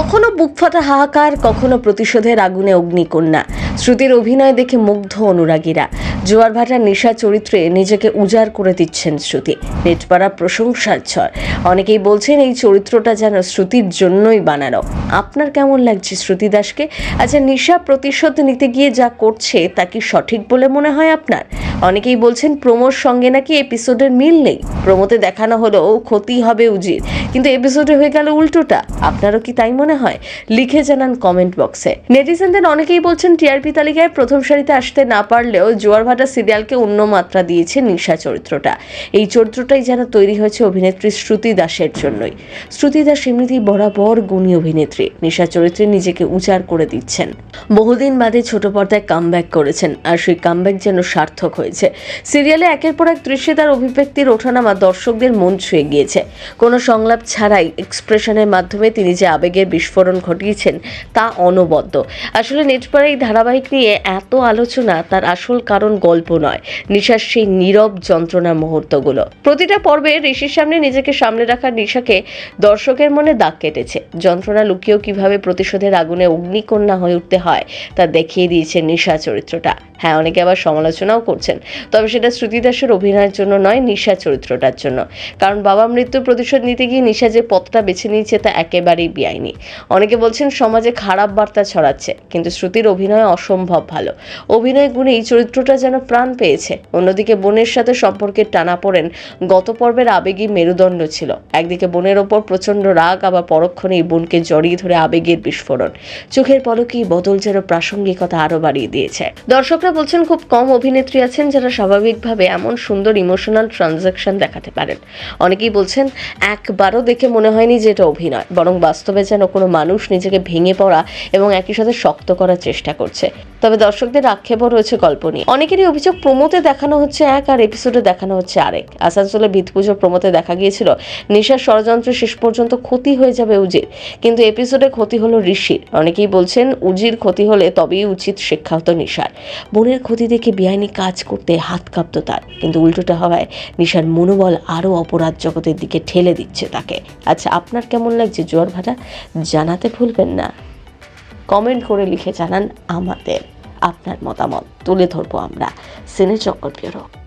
কখনো বুকফাটা হাহাকার, কখনো প্রতিশোধের আগুনে অগ্নিকন্যা। শ্রুতির অভিনয় দেখে মুগ্ধ অনুরাগীরা। জোয়ার ভাটা নিশা চরিত্রে নিজেকে উজাড় করে দিচ্ছেন শ্রুতি। নেটপাড়া প্রশংসার ঝড়। অনেকেই বলছেন এই চরিত্রটা যেন শ্রুতির জন্যই বানানো। আপনার কেমন লাগছে শ্রুতি দাসকে? আচ্ছা, নিশা প্রতিশোধ নিতে গিয়ে যা করছে তা কি সঠিক বলে মনে হয় আপনার? অনেকেই বলছেন প্রমোর সঙ্গে নাকি এপিসোডের মিল নেই। প্রমোতে দেখানো হলো ক্ষতি হবে উজির, কিন্তু এপিসোডে হয়ে গেল উল্টোটা। আপনারও কি তাই মনে হয়? লিখে জানান কমেন্ট বক্সে। নেটিজেনদের অনেকেই বলছেন টিআরপি তালিকায় প্রথম সারিতে আসতে না পারলেও জোয়ার ভাটা সিরিয়ালকে অন্য মাত্রা দিয়েছে নিশা চরিত্রটা। এই চরিত্রটাই যেন তৈরি হয়েছে অভিনেত্রী শ্রুতি দাসের জন্যই। শ্রুতি দাস এমনিতেই বরাবর গুণী অভিনেত্রী। নিশা চরিত্রে নিজেকে উজাড় করে দিচ্ছেন। বহুদিন বাদে ছোট পর্দায় কামব্যাক করেছেন, আর সেই কামব্যাক যেন সার্থক হয়েছে। সিরিয়ালে একের পর এক দৃশ্যে তার অভিব্যক্তির ওঠানামা দর্শকদের মন ছুঁয়ে গিয়েছে। কোনো সংলাপ ছাড়াই এক্সপ্রেশনের মাধ্যমে তিনি যে আবেগের বিস্ফোরণ ঘটিয়েছেন তা অনবদ্য। আসলে নেটপাড়া এই ধারাবাহিক নিয়ে এত আলোচনা তার আসল কারণ গল্প নয়, নিশার সেই নীরব যন্ত্রণার মুহূর্তগুলো। প্রতিটা পর্বে ঋষির সামনে নিজেকে সামনে রাখার নিশাকে দর্শকের মনে দাগ কেটেছে। যন্ত্রণা লুকিয়েও কিভাবে প্রতিশোধের আগুনে অগ্নিকন্যা হয়ে উঠতে হয় তা দেখিয়ে দিয়েছে নিশা চরিত্রটা। হ্যাঁ, অনেকে আবার সমালোচনাও করছেন, তবে সেটা শ্রুতি দাসের অভিনয়ের জন্য নয়, নিশা চরিত্রটার জন্য। কারণ বাবার মৃত্যুর প্রতিশোধ নিতে গিয়ে নিশা যে পথটা বেছে নিয়েছে তা একেবারেই বেআইনি। অনেকে বলছেন সমাজে খারাপ বার্তা ছড়াচ্ছে, কিন্তু শ্রুতির অভিনয় অসম্ভব ভালো। অভিনয় গুণে এই চরিত্রটা যেন প্রাণ পেয়েছে। অন্যদিকে বোনের সাথে সম্পর্কের টানাপোড়েন গত পর্বের আবেগী মেরুদণ্ড ছিল। একদিকে বোনের ওপর প্রচন্ড রাগ, আবার পরক্ষণেই বোনকে জড়িয়ে ধরে আবেগের বিস্ফোরণ। চোখের পলকেই বদল যেন প্রাসঙ্গিকতা আরো বাড়িয়ে দিয়েছে। দর্শকরা বলছেন খুব কম অভিনেত্রী আছেন যারা স্বাভাবিকভাবে এমন সুন্দর ইমোশনাল ট্রানজাকশন দেখাতে পারেন। অনেকেই বলছেন একবারও দেখে মনে হয়নি যে এটা অভিনয়, বরং বাস্তবে যেন কোনো মানুষ নিজেকে ভেঙে পড়া এবং একই সাথে শক্ত করার চেষ্টা করছে। তবে দর্শকদের আক্ষেপও রয়েছে গল্প নিয়ে। অনেকেরই অভিযোগ প্রমোতে দেখানো হচ্ছে এক, আর এপিসোডে দেখানো হচ্ছে আরেক। আসানসোলে ভিতপুজো প্রমোতে দেখা গিয়েছিল নিশার ষড়যন্ত্রে শেষ পর্যন্ত ক্ষতি হয়ে যাবে উজির, কিন্তু এপিসোডে ক্ষতি হলো ঋষির। অনেকেই বলছেন উজির ক্ষতি হলে তবেই উচিত শিক্ষা হতো নিশার। বোনের ক্ষতি দেখে বেআইনি কাজ করতে হাত কাঁপতো তার, কিন্তু উল্টোটা হওয়ায় নিশার মনোবল আরও অপরাধ জগতের দিকে ঠেলে দিচ্ছে তাকে। আচ্ছা, আপনার কেমন লাগছে জোয়ার ভাটা? জানাতে ভুলবেন না। কমেন্ট করে লিখে জানান আমাদের আপনার মতামত, তুলে ধরবো আমরা সিনে জগৎ ব্যুরো।